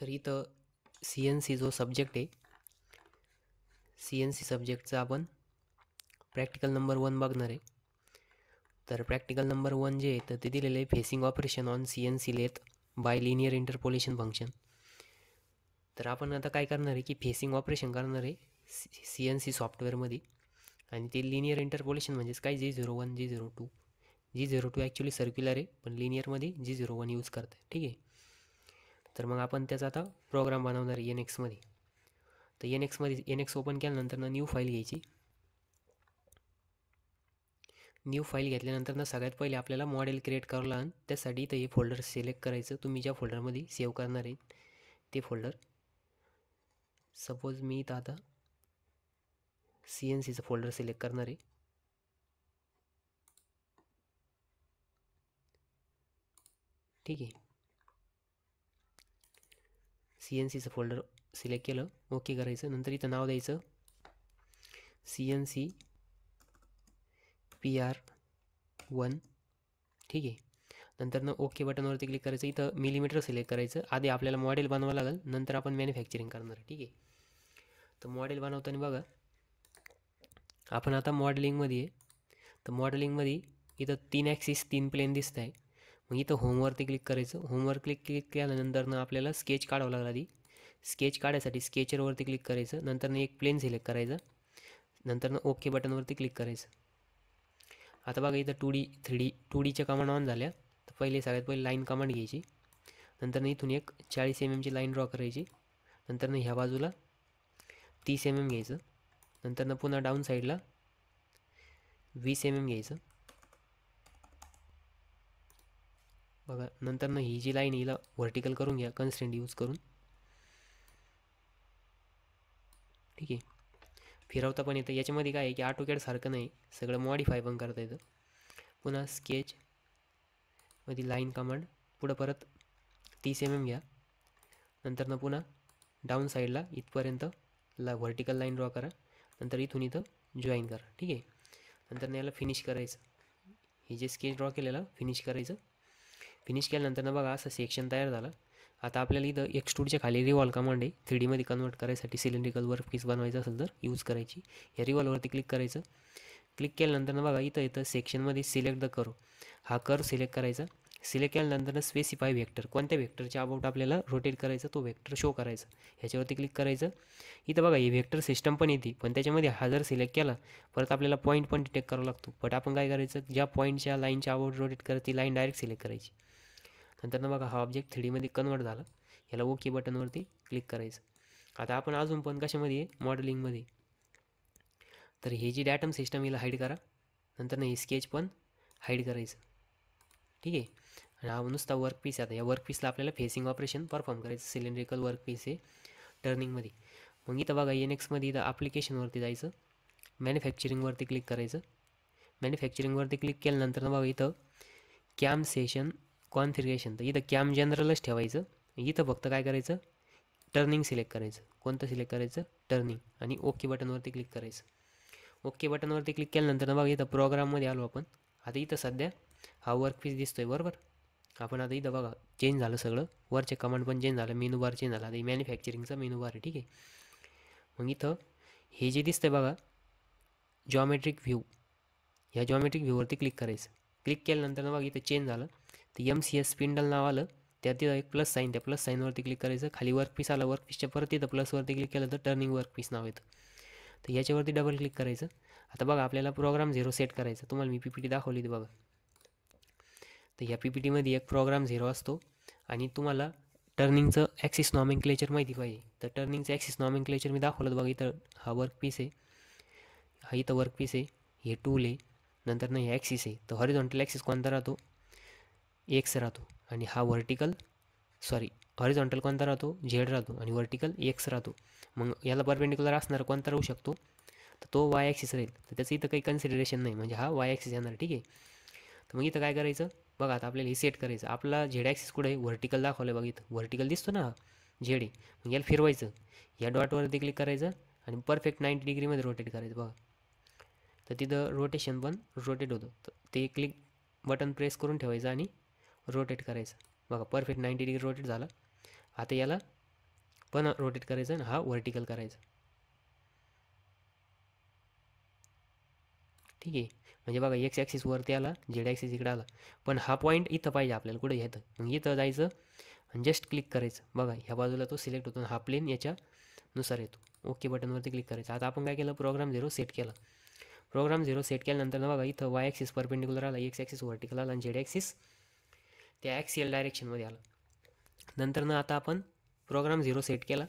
तर इथं CNC जो सब्जेक्ट आहे, CNC सब्जेक्टचा आपण प्रॅक्टिकल नंबर 1 बघणार आहे. तर प्रॅक्टिकल नंबर 1 जे आहे तर ते दिलेलं आहे facing operation on CNC lathe by linear interpolation function. तर आपण आता काय करणार आहे की फेसिंग ऑपरेशन करणार आहे CNC सॉफ्टवेअरमध्ये, आणि ते लिनियर इंटरपोलेशन म्हणजेच काय G01 G02. G02 actually circular आहे, पण लिनियरमध्ये G01 यूज करतं आहे. ठीक आहे. तर मग आपण त्याचा आता प्रोग्राम बनवणार आहे NX मध्ये. तर NX ओपन केल्यानंतर न्यू फाईल घ्यायची. न्यू फाईल घेतल्यानंतर सगळ्यात पहिले आपल्याला मॉडेल क्रिएट करावं लागेल. त्यासाठी इथं हे फोल्डर सिलेक्ट करायचं, तुम्ही ज्या फोल्डरमध्ये सेव्ह करणार आहे ते फोल्डर. सपोज मी इथं आता CNCचं फोल्डर सिलेक्ट करणार आहे. ठीक आहे. CNCचं फोल्डर सिलेक्ट केलं, ओके करायचं. नंतर इथं नाव द्यायचं CNC PR1. ठीक आहे. नंतर ओके बटनवरती क्लिक करायचं. इथं मिलीमीटर सिलेक्ट करायचं. आधी आपल्याला मॉडेल बनवावं लागेल, नंतर आपण मॅन्युफॅक्चरिंग करणार आहे. ठीक आहे. तर मॉडेल बनवताना बघा, आपण आता मॉडेलिंगमध्ये आहे. तर मॉडेलिंगमध्ये इथं 3 ॲक्सिस 3 प्लेन दिसत आहे. मग इथं होमवरती क्लिक करायचं. होमवर क्लिक केल्यानंतर आपल्याला स्केच काढावं लागेल. आधी स्केच काढायसाठी स्केचरवरती क्लिक करायचं. नंतर एक प्लेन सिलेक्ट करायचं. नंतर ओके बटनवरती क्लिक करायचं. आता बघा इथं 2D 3D 2Dच्या कमांड ऑन झाल्या. तर सगळ्यात पहिले लाईन कमांड घ्यायची. नंतर इथून एक 40 mm ची लाईन ड्रॉ करायची. नंतर ह्या बाजूला 30 mm घ्यायचं. नंतर पुन्हा डाऊन साईडला 20 mm घ्यायचं. बघा नंतर ही जी लाईन हिला व्हर्टिकल करून घ्या कन्स्ट्रेंट यूज करून. ठीक आहे. फिरवता पण येतं. याच्यामध्ये काय आहे की AutoCAD सारखं नाही, सगळं मॉडिफाय पण करता येतं. पुन्हा स्केच मध्ये लाईन कमांड, पुढं परत 30 mm घ्या. नंतर पुन्हा डाऊन साईडला इथपर्यंत व्हर्टिकल लाईन ड्रॉ करा. नंतर इथून इथं जॉईन करा. ठीक आहे. नंतर याला फिनिश करायचं. हे जे स्केच ड्रॉ केलेलं फिनिश करायचं. फिनिश केल्यानंतर बघा असं सेक्शन तयार झालं. आता आपल्याला इथं एक्सट्रूडच्या खाली रिवॉल्व कमांड आहे 3D मध्ये कन्वर्ट करायसाठी. सिलेंड्रिकल वर्क पीस बनवायचं असेल तर यूज करायची. या रिवॉल्वरती क्लिक करायचं. क्लिक केल्यानंतर बघा इथं सेक्शनमध्ये सिलेक्ट द कर्व, हा कर्व सिलेक्ट करायचा. सिलेक्ट केल्यानंतर स्पेसिफाय व्हेक्टर, कोणत्या व्हेक्टरच्या अबाउट आपल्याला रोटेट करायचं तो व्हेक्टर शो करायचा. ह्याच्यावरती क्लिक करायचं. इथं बघा ही व्हेक्टर सिस्टम पण येते, पण त्याच्यामध्ये हा जर सिलेक्ट केला परत आपल्याला पॉईंट पण डिटेक्ट करावा लागतो. बट आपण काय करायचं, ज्या पॉईंटच्या लाईनच्या अबाउट रोटेट करायची ती लाईन डायरेक्ट सिलेक्ट करायची. नंतर बघा हा ऑब्जेक्ट 3D मध्ये कन्वर्ट झाला. याला ओके बटनवरती क्लिक करायचं. आता आपण अजून पण कशामध्ये आहे, मॉडेलिंगमध्ये. तर हे जी डॅटम सिस्टम हिला हाईड करा. नंतर हे स्केच पण हाईड करायचं. ठीक आहे. आणि हा नुसता वर्क पीस आहे. आता या वर्क पीसला आपल्याला फेसिंग ऑपरेशन परफॉर्म करायचं. सिलेंड्रिकल वर्क पीस आहे टर्निंगमध्ये. मग इथं बघा NXमध्ये इथं ॲप्लिकेशनवरती जायचं. मॅन्युफॅक्चरिंगवरती क्लिक करायचं. मॅन्युफॅक्चरिंगवरती क्लिक केल्यानंतर बघा इथं कॅम सेशन कॉन्फिगरेशन, तर इथं कॅम जनरलच ठेवायचं. इथं फक्त काय करायचं, टर्निंग सिलेक्ट करायचं. कोणतं सिलेक्ट करायचं, टर्निंग, आणि ओके बटनवरती क्लिक करायचं. ओके बटनवरती क्लिक केल्यानंतर बघा इथं प्रोग्राममध्ये आलो आपण. आता इथं सध्या हा वर्क पीस दिसतोय बरोबर. आपण आता इथं बघा चेंज झालं सगळं, वरचे कमांड पण चेंज झालं, मेनू बार चेंज झाला. आता मॅन्युफॅक्चरिंगचा मेनू बार आहे. ठीक आहे. मग इथं हे जे दिसतंय बघा जॉमेट्रिक व्ह्यू, ह्या जॉमेट्रिक व्ह्यूवरती क्लिक करायचं. क्लिक केल्यानंतर बघा इथं चेंज झालं. तर MCS स्पिंडल नाव आलं. त्यात तिथं एक प्लस साईन, त्या प्लस साईनवरती क्लिक करायचं. खाली वर्क पीस आला, वर्क पीसच्या परत इथं प्लसवरती क्लिक केलं तर टर्निंग वर्क पीस नाव येतं. तर याच्यावरती डबल क्लिक करायचं. आता बघा आपल्याला प्रोग्राम 0 सेट करायचं. तुम्हाला मी PPT दाखवली बघा. तर ह्या PPTमध्ये एक प्रोग्राम 0 असतो. आणि तुम्हाला टर्निंगचं ॲक्सिस नॉमेनक्लेचर माहिती पाहिजे. तर टर्निंगचं ॲक्सिस नॉमेनक्लेचर मी दाखवलं बघा. इथं हा वर्क पीस आहे, हा इथं वर्क पीस आहे, हे टूल आहे, नंतर हे ॲक्सिस आहे. तर हॉरिझॉन्टल ॲक्सिस कोणता राहतो, X राहतो. आणि हा हॉरिझॉन्टल कोणता राहतो, Z राहतो. आणि व्हर्टिकल X राहतो. मग याला परपेंडिक्युलर असणार कोणता राहू शकतो, तर तो Y ॲक्सिस राहील. तर त्याचं इथं काही कन्सिडरेशन नाही, म्हणजे हा Y ॲक्सिस येणार. ठीक आहे. तर मग इथं काय करायचं बघा, आता आपल्याला हे सेट करायचं. आपला Z ॲक्सिस कुठे आहे, व्हर्टिकल दाखवलं बघा. इथं व्हर्टिकल दिसतो ना, Z आहे. मग याला फिरवायचं. या डॉटवरती क्लिक करायचं आणि परफेक्ट 90 डिग्रीमध्ये रोटेट करायचं बघा. तर तिथं रोटेशन पण रोटेट होतं. तर ते क्लिक बटन प्रेस करून ठेवायचं आणि रोटेट करायचं. बघा परफेक्ट 90 डिग्री रोटेट झालं. आता याला पण रोटेट करायचं आणि हा व्हर्टिकल करायचा. ठीक आहे, म्हणजे बघा एक्स ॲक्सिस वरती आला, झेड ॲक्सिस इकडे आला, पण हा पॉईंट इथं पाहिजे आपल्याला, कुठे येतं. मग इथं जायचं आणि जस्ट क्लिक करायचं. बघा ह्या बाजूला तो सिलेक्ट होतो, हा प्लेन याच्यानुसार येतो. ओके बटनवरती क्लिक करायचं. आता आपण काय केलं, प्रोग्राम 0 सेट केला. प्रोग्राम 0 सेट केल्यानंतर ना बघा इथं वाय ॲक्सिस परपेंडिक्युलर आला, एक्स ॲक्सिस व्हर्टिकल आला आणि झेड ॲक्सिस त्या ॲक्सियल डायरेक्शनमध्ये आला. नंतर ना आता आपण प्रोग्राम 0 सेट केला.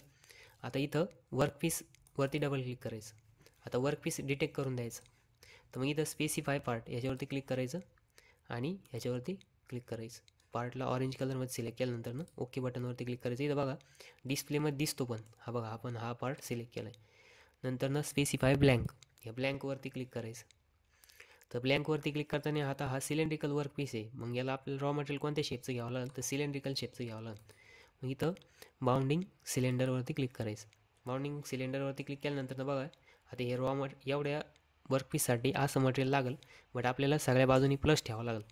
आता इथं वर्कपीसवरती डबल क्लिक करायचं. आता वर्कपीस डिटेक्ट करून द्यायचं. तर मग इथं स्पेसिफाय पार्ट याच्यावरती क्लिक करायचं आणि ह्याच्यावरती क्लिक करायचं. पार्टला ऑरेंज कलरमध्ये सिलेक्ट केल्यानंतर ना ओके बटनवरती क्लिक करायचं. इथं बघा डिस्प्लेमध्ये दिसतो पण हा बघा, आपण हा पार्ट सिलेक्ट केला आहे. नंतर ना स्पेसिफाय ब्लँक, या ब्लँकवरती क्लिक करायचं. तर ब्लँकवरती क्लिक करताना आता हा सिलेंड्रिकल वर्क पीस आहे. मग याला आपल्याला रॉ मटेरियल कोणत्या शेपचं घ्यावं लागेल, तर सिलेंड्रिकल शेपचं घ्यावं लागेल. मग इथं बाउंडिंग सिलेंडरवरती क्लिक करायचं. बाउंडिंग सिलेंडरवरती क्लिक केल्यानंतर ना बघा आता हे एवढ्या वर्कपीससाठी असं मटेरियल लागेल, बट आपल्याला सगळ्या बाजूनी प्लस ठेवावं लागेल.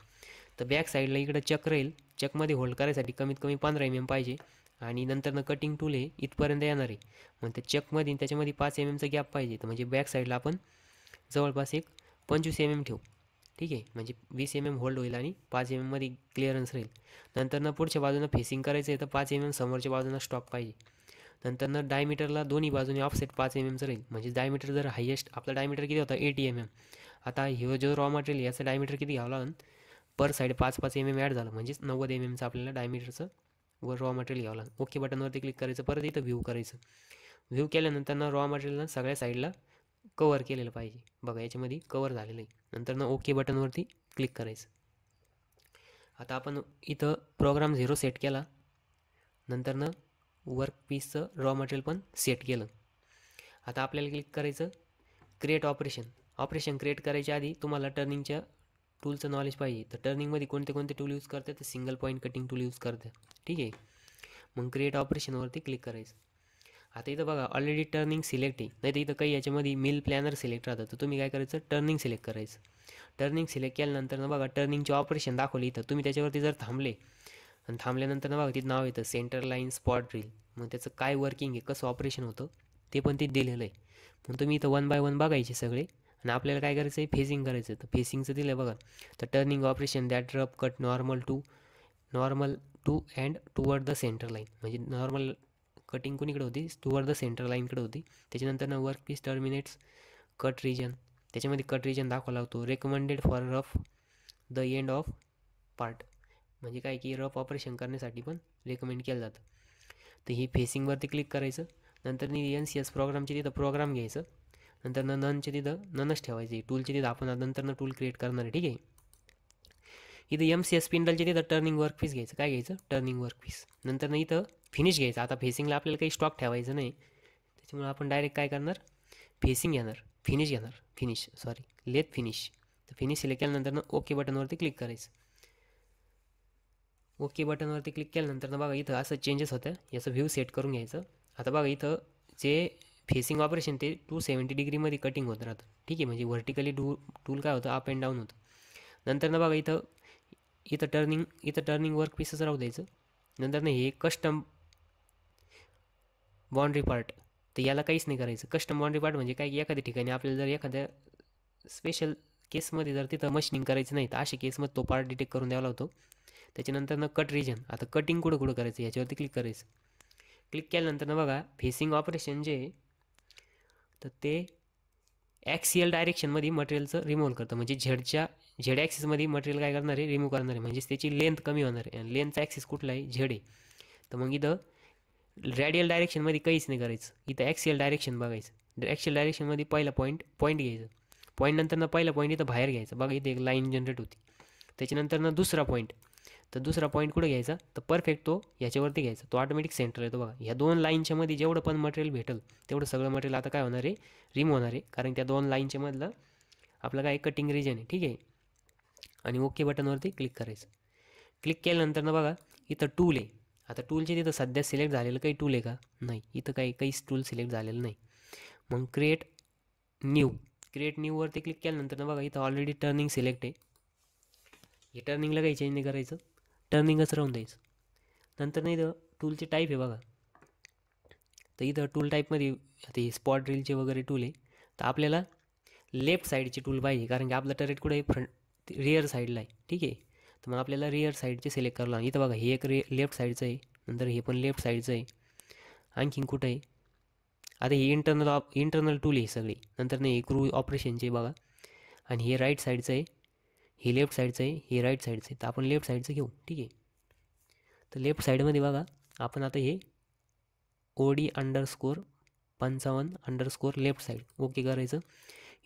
तर बॅक साईडला इकडं चक राहील, चकमध्ये होल्ड करायसाठी कमीत कमी 15 mm पाहिजे. आणि नंतरनं कटिंग टूल आहे इथपर्यंत येणार आहे. मग त्या चकमध्ये त्याच्यामध्ये 5 mmचा गॅप पाहिजे. तर म्हणजे बॅक साईडला आपण जवळपास एक 25 mm ठेवू. ठीक आहे, म्हणजे 20 mm होल्ड होईल आणि 5 mm मध्ये क्लिअरन्स राहील. नंतरनं पुढच्या बाजूनं फेसिंग करायचं आहे तर 5 mm समोरच्या बाजूनं स्टॉप पाहिजे. नंतरनं डायमीटरला दोन्ही बाजूने ऑफसेट 5 mmचं राहील. म्हणजे डायमीटर जर हायेस्ट आपला डायमीटर किती होता 80 mm. आता ह्यो जो रॉ मटेरियल याचं डायमीटर किती घ्यावं लागेल, पर साईड 5-5 mm ॲड झालं, म्हणजेच 90 mmचं आपल्याला डायमीटरचं वर रॉ मटेरियल घ्यावं लागेल. ओके बटनवरती क्लिक करायचं. परत इथं व्ह्यू करायचं. व्ह्यू केल्यानंतर ना रॉ मटेरियलनं सगळ्या साईडला कवर केलेलं पाहिजे. बघा याच्यामध्ये कवर झालेलं आहे. नंतर ना ओके बटनवरती क्लिक करायचं. आता आपण इथं प्रोग्राम 0 सेट केला. नंतर ना वर्क पीसचं रॉ मटेरियल पण सेट केलं. आता आपल्याला क्लिक करायचं क्रिएट ऑपरेशन क्रिएट करायच्या आधी तुम्हाला टर्निंगच्या टूलचं नॉलेज पाहिजे. तर टर्निंगमध्ये कोणते कोणते टूल यूज करतात, तर single point cutting tool use करतात. ठीक आहे, मग क्रिएट ऑपरेशनवरती क्लिक करायचं. आता इथं बघा ऑलरेडी टर्निंग सिलेक्ट आहे, नाही तर इथं काही याच्यामध्ये मिल प्लॅनर सिलेक्ट राहतं. तर तुम्ही काय करायचं, टर्निंग सिलेक्ट करायचं. टर्निंग सिलेक्ट केल्यानंतर ना बघा टर्निंगचे ऑपरेशन दाखवले इथं. तुम्ही त्याच्यावरती जर थांबले आणि थांबल्यानंतर ना बघा तिथं नाव येतं सेंटर लाईन स्पॉट ड्रिल. मग त्याचं काय वर्किंग आहे, कसं ऑपरेशन होतं ते पण तिथं दिलेलं आहे. मग तुम्ही इथं 1 बाय 1 बघायचे सगळे. आणि आपल्याला काय करायचं आहे, फेसिंग करायचं. तर फेसिंगचं दिलं आहे बघा. तर turning operation that rough cut normal to and toward the centre line. म्हणजे नॉर्मल कटिंग कुणीकडे होती, टुवर्ड द सेंटर लाईनकडे होती. त्याच्यानंतर ना work piece terminates cut region, त्याच्यामध्ये कट रिजन दाखवा लागतो. Recommended for rough the end of part, म्हणजे काय की रफ ऑपरेशन करण्यासाठी पण रेकमेंड केलं जातं. तर ही फेसिंगवरती क्लिक करायचं. नंतर NCS प्रोग्रामचे तिथं प्रोग्राम घ्यायचं. नंतर ननचे तिथं ननच ठेवायचे. टूलचे तिथं आपण नंतर टूल क्रिएट करणार आहे. ठीक आहे, इथं MCS स्पिंडलचे तिथं टर्निंग वर्क पीस घ्यायचं. काय घ्यायचं, टर्निंग वर्क पीस. नंतर इथं फिनिश घ्यायचं. आता फेसिंगला आपल्याला काही स्टॉक ठेवायचं नाही, त्याच्यामुळे आपण डायरेक्ट काय करणार, फेसिंग घेणार, लेथ फिनिश. तर फिनिश सिलेक्ट केल्यानंतर ओके बटनवरती क्लिक करायचं. ओके बटनवरती क्लिक केल्यानंतर बघा इथं असं चेंजेस होतं. याचं व्ह्यू सेट करून घ्यायचं. आता बघा इथं जे फेसिंग ऑपरेशन ते 270 डिग्रीमध्ये कटिंग होत राहतं. ठीक आहे, म्हणजे व्हर्टिकली टूल काय होतं, अप अँड डाऊन होतं. नंतर बघा इथं टर्निंग वर्क पीसच राहू द्यायचं. नंतर हे कस्टम बाउंड्री पार्ट, तर याला काहीच नाही करायचं. कस्टम बाउंड्री पार्ट म्हणजे काय की एखाद्या ठिकाणी आपल्याला जर एखाद्या स्पेशल केसमध्ये जर तिथं मशीनिंग करायचं नाही, तर अशा केसमध्ये तो पार्ट डिटेक्ट करून द्यावा लागतो. त्याच्यानंतर कट रिजन, आता कटिंग कुठं करायचं याच्यावरती क्लिक करायचं. क्लिक केल्यानंतर बघा फेसिंग ऑपरेशन जे तर ते ॲक्सियल डायरेक्शनमध्ये मटेरियलचं रिमूव्ह करतं. म्हणजे झेड ॲक्सिसमध्ये मटेरियल काय करणार आहे, रिमूव्ह करणार आहे. म्हणजेच त्याची लेंथ कमी होणार आहे. आणि लेंथचा ॲक्सिस कुठला आहे, झेड आहे. तर मग इथं रॅडियल डायरेक्शनमध्ये काहीच नाही करायचं. इथं ॲक्सियल डायरेक्शन बघायचं. ॲक्सियल डायरेक्शनमध्ये पहिला पॉईंट घ्यायचं. पॉईंट नंतर पहिला पॉईंट इथं बाहेर घ्यायचं. बघा इथे एक लाईन जनरेट होती. त्याच्यानंतर दुसरा पॉईंट, तर दुसरा पॉईंट कुठं घ्यायचा, तर परफेक्ट तो याच्यावरती घ्यायचा. तो ऑटोमॅटिक सेंटर येतो बघा. ह्या 2 लाईनच्या मध्ये जेवढं पण मटेरियल भेटेल तेवढं सगळं मटेरियल आता काय होणार आहे, रिमूव्ह होणार आहे. कारण त्या 2 लाईनच्या मधलं आपलं काय कटिंग रिजन आहे. ठीक आहे, आणि ओके बटनवरती क्लिक करायचं. क्लिक केल्यानंतर बघा इथं टूल आहे. आता टूलचे तिथं सध्या सिलेक्ट झालेलं काही टूल आहे का, नाही. इथं काहीच टूल सिलेक्ट झालेलं नाही. मग क्रिएट न्यूवरती क्लिक केल्यानंतर बघा इथं ऑलरेडी टर्निंग सिलेक्ट आहे. हे टर्निंगला काही चेंज नाही करायचं, टर्निंगच राहून द्यायचं. नंतर इथं टूलचे टाईप आहे बघा, तर इथं टूल टाईपमध्ये आता हे स्पॉट ड्रिलचे वगैरे टूल आहे. तर आपल्याला लेफ्ट साईडची टूल पाहिजे, कारण की आपलं टरेट कुठे आहे, फ्रंट रिअर साईडला आहे. ठीक आहे, तर मग आपल्याला रिअर साईडचे सिलेक्ट करावं लागेल. इथं बघा हे एक लेफ्ट साईडचं आहे, नंतर हे पण लेफ्ट साईडचं आहे. आणखीन कुठं आहे, आता हे इंटरनल टूल आहे सगळी. नंतर नाही हे क्रू ऑपरेशनचे बघा, आणि हे राईट साईडचं आहे, हे लेफ्ट साईडचं आहे, हे राईट साईडचं आहे. तर आपण लेफ्ट साईडचं घेऊ. ठीक आहे, तर लेफ्ट साईडमध्ये बघा आपण आता हे OD_55_ लेफ्ट साईड ओके करायचं.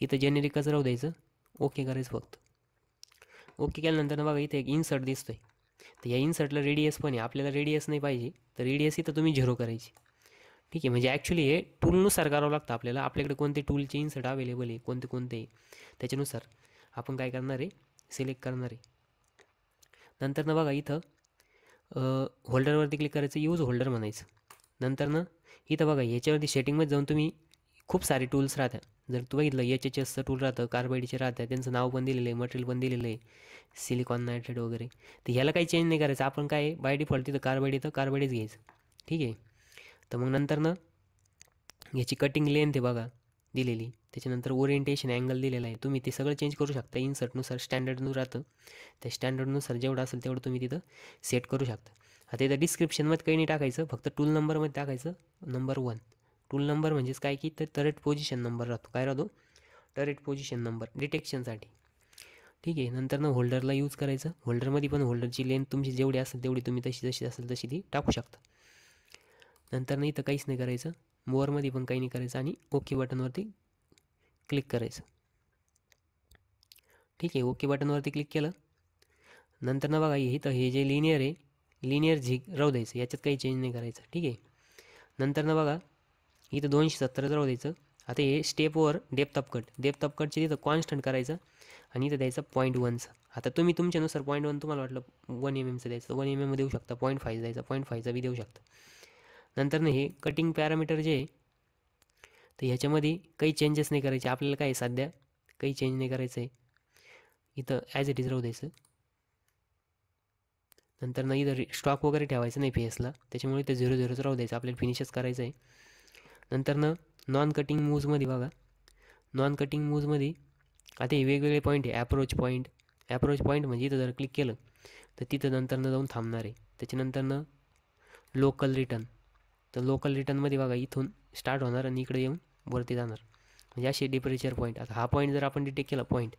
इथं जेनेरिकच राहू द्यायचं, ओके करायचं फक्त. ओके केल्यानंतर बघा इथे एक इन्सर्ट दिसतोय. तर या इन्सर्टला रेडियस पण आहे, आपल्याला रेडियस नाही पाहिजे, तर रेडियस इथं तुम्ही 0 करायची. ठीक आहे, म्हणजे ॲक्च्युली हे टूलनुसार करावं लागतं आपल्याला. आपल्याकडे कोणते टूलचे इन्सर्ट अवेलेबल आहे, कोणते कोणते, त्याच्यानुसार आपण काय करणार आहे, सिलेक्ट करणार आहे. नंतर बघा इथं होल्डरवरती क्लिक करायचं, यूज होल्डर म्हणायचं. नंतर इथं बघा याच्यावरती सेटिंगमध्ये जाऊन तुम्ही खूप सारे टूल्स राहतात. जर तू बघितलं HHSचं टूल राहतं, कार्बाईडचे राहतात, त्यांचं नाव पण दिलेलं आहे, मटेरियल पण दिलेलं आहे, सिलिकॉन नायट्रेट वगैरे. तर ह्याला काही चेंज नाही करायचं, आपण काय बाय डिफॉल्ट तिथं कार्बाईडच घ्यायचं. ठीक आहे, तर मग नंतर याची कटिंग लेंथ आहे बघा दिलेली, त्याच्यानंतर ओरिएंटेशन अँगल दिलेला आहे. तुम्ही ते सगळं चेंज करू शकता. इन्सर्टनुसार स्टँडर्डनुसार राहतं, त्या स्टँडर्डनुसार जेवढं असेल तेवढं तुम्ही तिथं सेट करू शकता. आता इथं डिस्क्रिप्शनमध्ये काही नाही टाकायचं, फक्त टूल नंबरमध्ये टाकायचं नंबर 1. टूल नंबर म्हणजेच काय की तर टरेट पोझिशन नंबर राहतो. काय राहतो, टरेट पोझिशन नंबर डिटेक्शनसाठी. ठीक आहे, नंतर होल्डरला यूज करायचं. होल्डरमध्ये पण होल्डरची लेंथ तुमची जेवढी असेल तेवढी तुम्ही जशी असेल तशी ती टाकू शकता. नंतर इथं काहीच नाही करायचं, मोअरमध्ये पण काही नाही करायचं, आणि ओके बटनवरती क्लिक करायचं. ठीक आहे, ओके बटनवरती क्लिक केलं. नंतर बघा इथं हे जे लिनियर आहे, लिनियर झिग राहू द्यायचं, याच्यात काही चेंज नाही करायचं. ठीक आहे, नंतर बघा इथं 270 राहू द्यायचं. आता हे स्टेपवर डेप्थ ऑफ कटचे तिथं कॉन्स्टंट करायचं, आणि इथं द्यायचं 0.1चं. आता तुम्ही तुमच्यानुसार 0.1 तुम्हाला वाटलं 1 mm द्यायचं, 1 mm देऊ शकता. 0.5 द्यायचा, 0.5चा बी देऊ शकता. नंतर हे कटिंग पॅरामीटर जे आहे, तर ह्याच्यामध्ये काही चेंजेस नाही करायचे आपल्याला. काय सध्या काही चेंज नाही करायचं आहे, इथं ॲज इट इज राहू द्यायचं. नंतर इथं स्टॉक वगैरे ठेवायचं नाही फेसला, त्याच्यामुळे इथं 0 राहू द्यायचं, आपल्याला फिनिशच करायचं आहे. नंतर नॉन कटिंग मूव्जमध्ये बघा, नॉन कटिंग मूव्जमध्ये आता हे वेगवेगळे पॉईंट आहे. ॲप्रोच पॉईंट म्हणजे इथं जर क्लिक केलं तर तिथं नंतर जाऊन थांबणार आहे. त्याच्यानंतर लोकल रिटर्न, तर लोकल रिटर्नमध्ये बघा इथून स्टार्ट होणार आणि इकडे येऊन वरती जाणार, म्हणजे असे टेम्परेचर पॉईंट. आता हा पॉईंट जर आपण डिटेक्ट केला पॉईंट,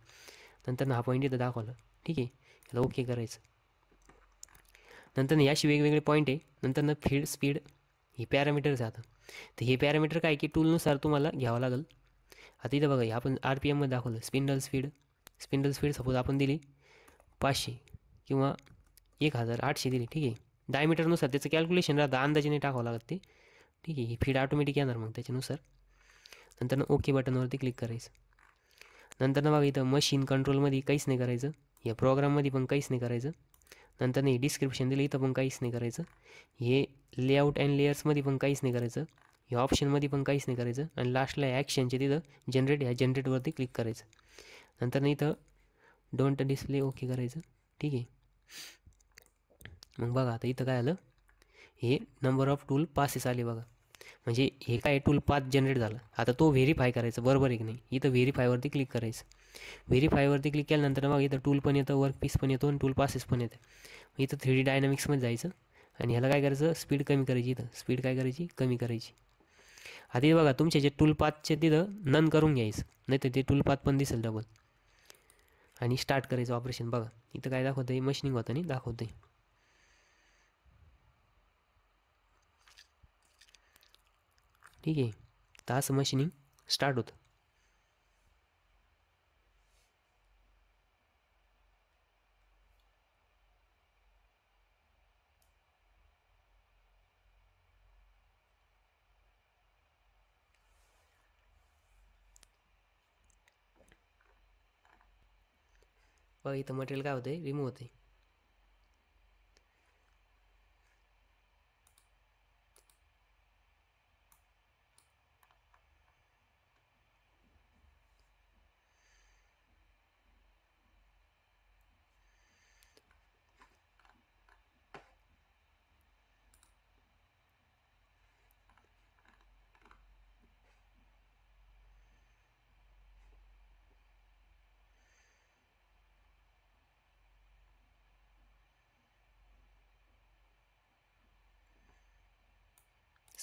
नंतर हा पॉईंट इथं दाखवला. ठीक आहे, याला ओके करायचं. नंतर अशी वेगवेगळे पॉईंट आहे. नंतर फीड स्पीड हे पॅरामीटर्स आहे. आता तर हे पॅरामीटर काय की टूलनुसार तुम्हाला घ्यावं लागेल. आता इथं बघा आपण RPMमध्ये दाखवलं. स्पिंडल स्पीड सपोज आपण दिली 500 किंवा 1800 दिली. ठीक आहे, डायमीटरनुसार त्याचं कॅल्क्युलेशन राहतं, अंदाजाने टाकावं लागतं ते. ठीक आहे, ही फीड ऑटोमॅटिक येणार मग त्याच्यानुसार. नंतर ओके बटनवरती क्लिक करायचं. नंतर बघा इथं मशीन कंट्रोलमध्ये काहीच नाही करायचं, या प्रोग्राममध्ये पण काहीच नाही करायचं. नंतर डिस्क्रिप्शन दिलं, इथं पण काहीच नाही करायचं. हे लेआउट अँड लेयर्समध्ये पण काहीच नाही करायचं, या ऑप्शनमध्ये पण काहीच नाही करायचं. आणि लास्टला ॲक्शनचे तिथं ह्या जनरेटवरती क्लिक करायचं. नंतर इथं डोंट डिस्प्ले ओके करायचं. ठीक आहे, मग बघा आता इथं काय आलं, हे नंबर ऑफ टूल पासेस आले बघा, म्हणजे हे काय टूल पाथ जनरेट झालं. आता तो व्हेरीफाय करायचं बरोबर आहे की नाही, इथं व्हेरीफायवरती क्लिक करायचं. व्हेरीफायवरती क्लिक केल्यानंतर मग इथं टूल पण येतं, वर्क पीस पण येतो, आणि टूल पासेस पण येतं. इथं 3D डायनामिक्समध्ये जायचं, आणि ह्याला काय करायचं, स्पीड कमी करायची. इथं स्पीड काय करायची, कमी करायची. आता बघा तुमचे जे टूल पाथचे तिथं नन करून घ्यायचं, नाही तर ते टूल पाथ पण दिसेल डबल. आणि स्टार्ट करायचं ऑपरेशन. बघा इथं काय दाखवतं आहे, मशीनिंग होतं नाही दाखवतं आहे. ठीक आहे, तर असं मशीनिंग स्टार्ट होतं. बघा इथं मटेरियल काय होतं आहे, रिमूव्ह होते.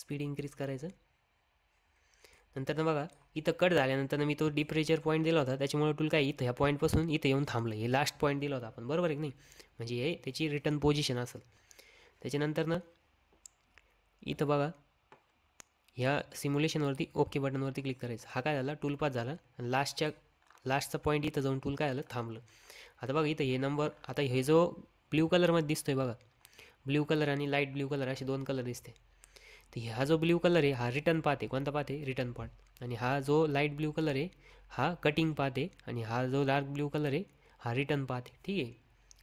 स्पीड इन्क्रीज करायचं. नंतर बघा इथं कट झाल्यानंतर मी तो डिप्रेचर पॉईंट दिला होता, त्याच्यामुळे टूल काय इथं ह्या पॉईंटपासून इथं येऊन थांबलं. हे लास्ट पॉईंट दिला होता आपण, बरोबर आहे की नाही, म्हणजे हे त्याची रिटर्न पोझिशन असेल. त्याच्यानंतर इथं बघा ह्या सिम्युलेशनवरती ओके बटनवरती क्लिक करायचं. हा काय झाला, टूल पास झाला आणि लास्टचा पॉईंट इथं जाऊन टूल काय झालं, थांबलं. आता बघा इथं हे नंबर, आता हे जो ब्ल्यू कलरमध्ये दिसतोय बघा, ब्ल्यू कलर आणि लाईट ब्ल्यू कलर असे 2 कलर दिसते. तर हा जो ब्ल्यू कलर आहे हा रिटर्न पाथ आहे. कोणता पाथ आहे, रिटर्न पाथ. आणि हा जो लाईट ब्ल्यू कलर आहे हा कटिंग पाथ आहे. आणि हा जो डार्क ब्ल्यू कलर आहे हा रिटर्न पाथ आहे. ठीक आहे,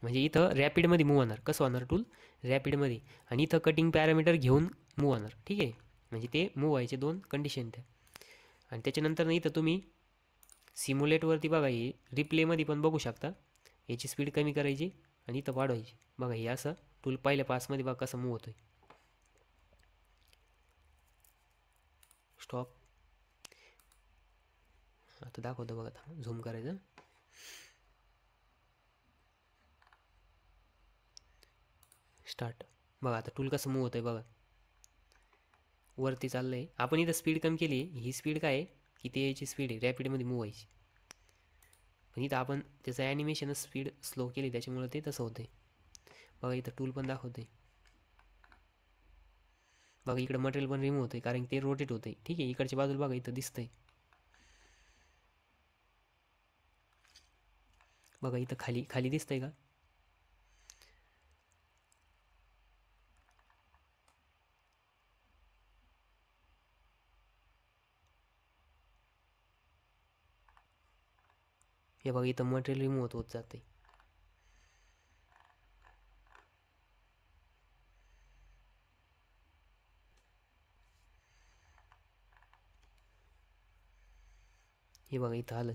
म्हणजे इथं रॅपिडमध्ये मूव्ह होणार. कसं होणार टूल, रॅपिडमध्ये. आणि इथं कटिंग पॅरामीटर घेऊन मूव्ह होणार. ठीक आहे, म्हणजे ते मूव्ह व्हायचे 2 कंडिशन त्या. आणि त्याच्यानंतर इथं तुम्ही सिम्युलेटवरती बघा, हे रिप्लेमध्ये पण बघू शकता. याची स्पीड कमी करायची आणि इथं वाढवायची. बघा हे असं टूल पहिल्या पासमध्ये बघा कसं मूव्ह होतोय. स्टॉप. आता दाखवतो बघा, झूम करायचं. स्टार्ट. बघा आता टूल कसं मूव्ह होतंय बघा, वरती चाललं आहे. आपण इथं स्पीड कमी केली आहे. ही स्पीड काय आहे की ते याची स्पीड आहे, रॅपिडमध्ये मूव्ह व्हायची. पण इथं आपण त्याचं ॲनिमेशन स्पीड स्लो केली, त्याच्यामुळे ते तसं होतं. बघा इथं टूल पण दाखवते. बघा इकडं मटेरियल पण रिमूव्ह होतं कारण ते रोटेट होतं. ठीक आहे, इकडच्या बाजूला बघा इथं दिसतंय. बघा इथं खाली खाली दिसतंय का, हे बघा इथं मटेरियल रिमूव्ह होत जाते. हे बघा इथं आलं.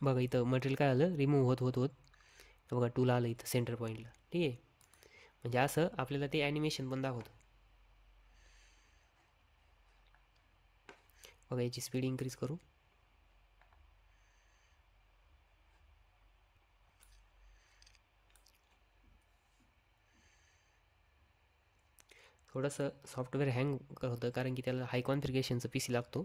बघा इथं मटेरियल काय आलं, रिमूव्ह होत होत होत बघा टूल आलं इथं सेंटर पॉईंटला. ठीक आहे, म्हणजे असं आपल्याला ते ॲनिमेशन पण दाखवतं. बघा याची स्पीड इन्क्रीज करू. थोडंसं सॉफ्टवेअर हँग होतं कारण की त्याला हाय कॉन्फिगरेशनचं PC लागतो.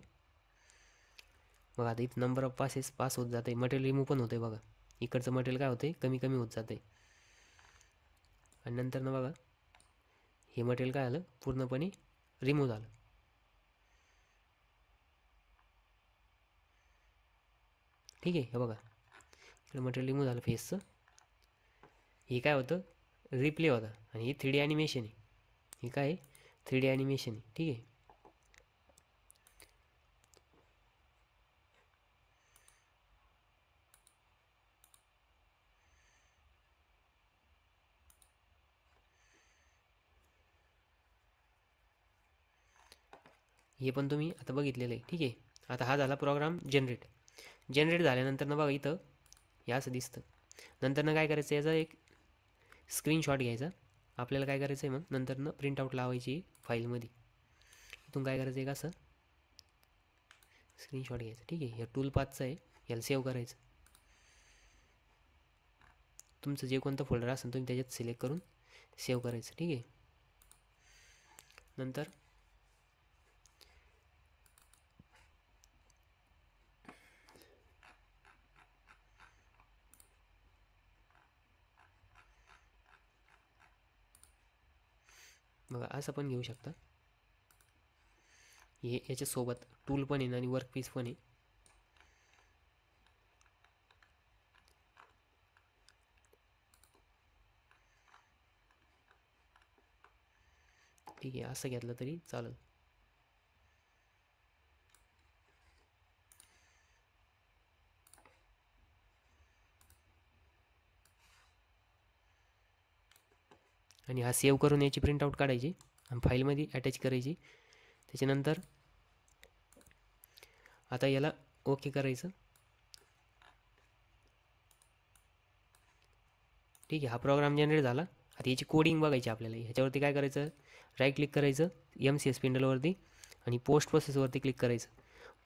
बघा आता इथं नंबर ऑफ पासेस पास होत जाते. मटेरियल रिमूव्ह पण होते. बघा इकडचं मटेरियल काय होते, कमी कमी होत जाते. आणि नंतर बघा हे मटेरियल काय आलं, पूर्णपणे रिमूव्ह झालं. ठीक आहे, हे बघा इकडे मटेरियल रिमूव्ह झालं फेसचं. हे काय होतं, रिप्ले होता. आणि हे 3D ॲनिमेशन आहे. हे काय आहे, 3D ॲनिमेशन आहे. ठीक आहे, हे पण तुम्ही आता बघितलेलं आहे. ठीक आहे, आता हा झाला प्रोग्राम जनरेट झाल्यानंतर बघा इथं हे असं दिसतं. नंतर काय करायचं, याचा एक स्क्रीनशॉट घ्यायचा. आपल्याला काय करायचं आहे, मग नंतर प्रिंटआउट लावायची फाईलमध्ये. इथून काय करायचं आहे, का असं स्क्रीनशॉट घ्यायचं. ठीक आहे, हे टूल पाथचं आहे, याला सेव्ह करायचं. तुमचं जे कोणतं फोल्डर असेल तुम्ही त्याच्यात सिलेक्ट करून सेव्ह करायचं. ठीक आहे, नंतर बघा असं पण घेऊ शकता. हे याच्यासोबत टूल पण आहे आणि वर्क पीस पण आहे. ठीक आहे, असं घेतलं तरी चालेल. आणि हा सेव्ह करून याची प्रिंटआउट काढायची आणि फाईलमध्ये अटॅच करायची. त्याच्यानंतर आता याला ओके करायचं. ठीक आहे, हा प्रोग्राम जनरेट झाला. आता याची कोडिंग बघायची आपल्याला. ह्याच्यावरती काय करायचं, राईट क्लिक करायचं MCS स्पिंडलवरती आणि पोस्ट प्रोसेसवरती क्लिक करायचं.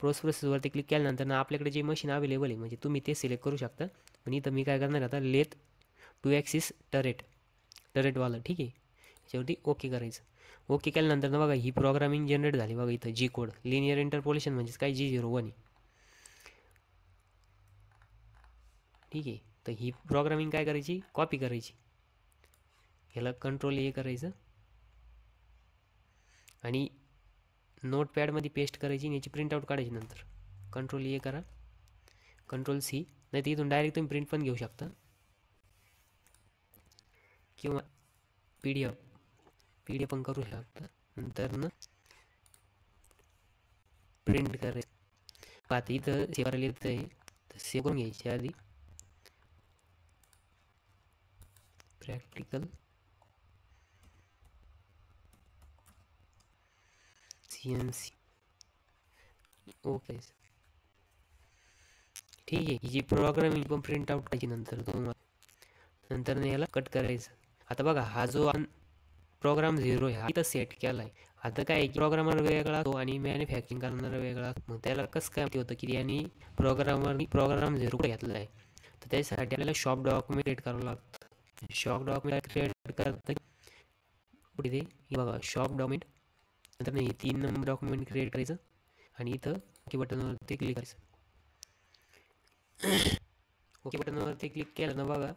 प्रोसेसवरती क्लिक केल्यानंतर ना आपल्याकडे जे मशीन अवेलेबल आहे म्हणजे तुम्ही ते सिलेक्ट करू शकता. पण इथं मी काय करणार आता लेथ टू ॲक्सिस टरेटवालं, ठीक आहे. याच्यावरती ओके करायचं. ओके केल्यानंतर ना बघा ही प्रोग्रामिंग जनरेट झाली बघा. इथं जी कोड लिनियर इंटरपोलेशन म्हणजेच काय G01 आहे, ठीक आहे. तर ही प्रोग्रामिंग काय करायची, कॉपी करायची. ह्याला कंट्रोल ए करायचं आणि नोटपॅडमध्ये पेस्ट करायची आणि याची प्रिंटआउट काढायची. नंतर कंट्रोल ए करा, कंट्रोल सी, नाही तर इथून डायरेक्ट तुम्ही प्रिंट पण घेऊ शकता किंवा पी डी एफ पण करू शकता. नंतर ना प्रिंट करायचं. आता इथं सेव्ह करायला येतं आहे, तर सेव्ह करून घ्यायची आधी. प्रॅक्टिकल CNC ओके, ठीक आहे. ही जी प्रोग्रामिंग पण प्रिंट आउट करायची नंतर तुम्हाला. नंतर याला कट करायचं. आता बघा हा जो प्रोग्राम 0 आहे हा इथं सेट केला आहे. आता काय प्रोग्रामर वेगळा तो आणि मॅन्युफॅक्चरिंग करणारा वेगळा. मग त्याला कसं काय माहिती होतं की यांनी प्रोग्राम 0 घेतला आहे. तर त्यासाठी आपल्याला शॉप डॉक्युमेंट क्रिएट करावं लागतं. शॉप डॉक्युमेंट क्रिएट करतं कुठे ते बघा शॉप डॉक्युमेंट. नंतर नाही 3 नंबर डॉक्युमेंट क्रिएट करायचं आणि इथं ओके बटनवरती क्लिक करायचं. ओके बटनवरती क्लिक केलं ना बघा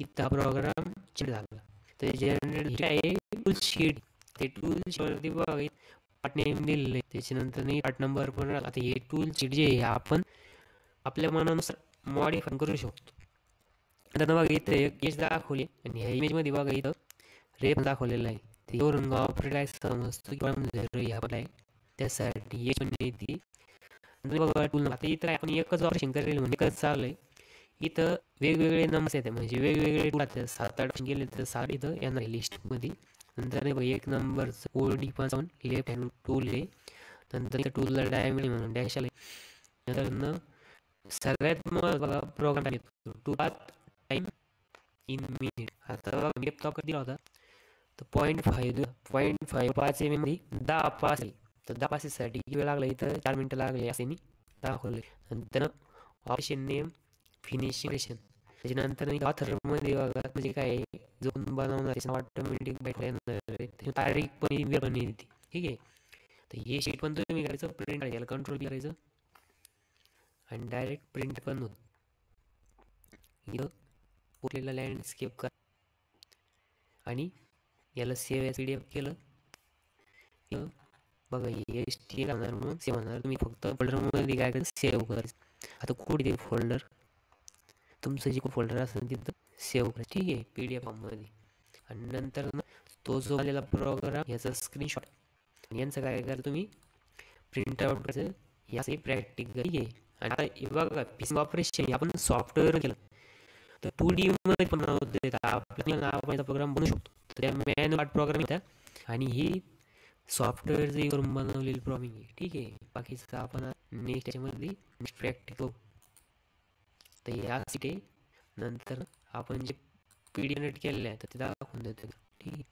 इथं हा प्रोग्राम चेंज झाला. तर जनरेट आहे टूल शीट. ते टूल शीटवरती बघा पार्ट नेम दिलेलं आहे. त्याच्यानंतर नाही पार्ट नंबर पण. आता हे टूल शीट जे आहे आपण आपल्या मनानुसार मॉडिफाय करू शकतो. आता बघा इथं एक इमेज दाखवली आणि ह्या इमेजमध्ये बघा इथं रेप दाखवलेलं आहे. ते वरून ऑपरेटर समजतो किंवा ह्या आहे त्यासाठी हे पण येते. बघा टूल आता इथं आपण एकच ऑपरेशन करेल म्हणजे एकच चालू आहे. इथं वेगवेगळे नंबर्स येते म्हणजे वेगवेगळे टूल आहेत. 7-8 ऑप्शन गेले तर 7 इथं येणार आहे लिस्टमध्ये. नंतर बघा एक नंबरचं OD पण लेफ्ट हँड टूल आहे. नंतर इथं टूलला डायमेंड म्हणून डॅश आले. नंतर सगळ्यात मग बघा प्रोग्राम येतो to path time in minute. आता बघा लॅपटॉप दिला होता तर 0.5 5 MM मध्ये 10 पास आहे. तर 10 पासेससाठी किती वेळ लागला इथं 4 मिनटं लागले असे मी दाखवले. नंतर ऑप्शन नेम फिनिशिंग रेशन. त्याच्यानंतर ऑथरमध्ये बघा म्हणजे काय जो बनवणार ऑटोमॅटिक बॅटरी येणार तारीख पण वेळ पण येते, ठीक आहे. तर हे शीट पण तुम्ही करायचं प्रिंट करायला कंट्रोल करायचं आणि डायरेक्ट प्रिंट पण होत. इथं कुठलेला लँडस्केप कर आणि याला सेव्ह PDF केलं बघा ST लागणार म्हणून सेव्ह होणार. तुम्ही फक्त फोल्डरमध्ये काय करायचं सेव्ह करायचं. आता कुठे ते फोल्डर तुमचं जे फोल्डर असेल तिथं सेव्ह करा, ठीक आहे, PDF फॉर्ममध्ये. आणि नंतर तो जो आलेला प्रोग्राम याचा स्क्रीनशॉट आणि यांचं काय करा तुम्ही प्रिंट आउट करायचं याचं प्रॅक्टिकल, ठीक आहे. आणि आता बघा फिशिंग ऑपरेशन आपण सॉफ्टवेअर केलं तर 2D मध्ये पण आपल्याला आपण प्रोग्राम बनवू शकतो. तर त्या मॅन्युअल प्रोग्राम येतात आणि ही सॉफ्टवेअरचे करून बनवलेली प्रोग्रामिंग आहे, ठीक आहे. बाकीचं आपण नेक्स्ट याच्यामध्ये प्रॅक्टिकल. तर यासाठी नंतर आपण जे PDF जनरेट केलेलं आहे तर ते दाखवून देतो, ठीक आहे.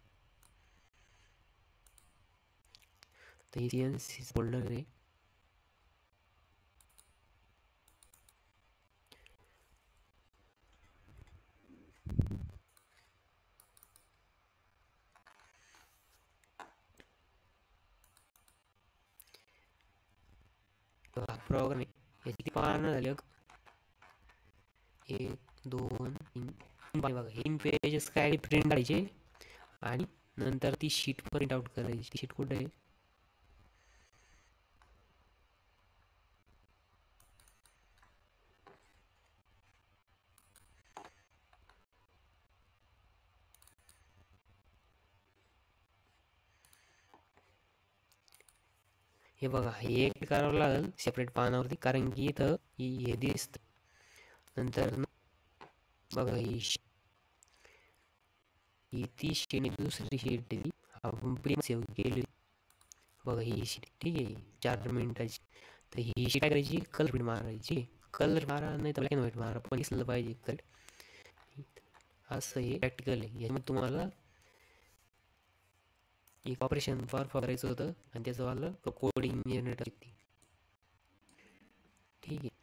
तर CNC फोल्डर आहे. प्रोग्राम आहे याची पाहणं झाले 1 2 3 बघा 3 पेजेस काय प्रिंट करायचे आणि नंतर ती शीट प्रिंट आउट करायची. ती शीट कुठे आहे हे बघा. हे एक करावं लागेल सेपरेट पानावरती कारण की इथं हे दिसतं. नंतर बघा ही ती शीट दुसरी शीट ती आपण प्रिंट सेव्ह केली बघा ही शीट, ठीक आहे, 4 मिनिटाची. तर ही शीट काय करायची कलर प्रिंट मारायची. कलर मारा नाही तर ब्लॅक अँड व्हाईट मारा पण दिसलं पाहिजे कलर. असं हे प्रॅक्टिकल आहे. याच्यामध्ये तुम्हाला एक ऑपरेशन परफॉर्म करायचं होतं आणि त्याचं वाला कोडिंग जनरेटर. ठीक आहे.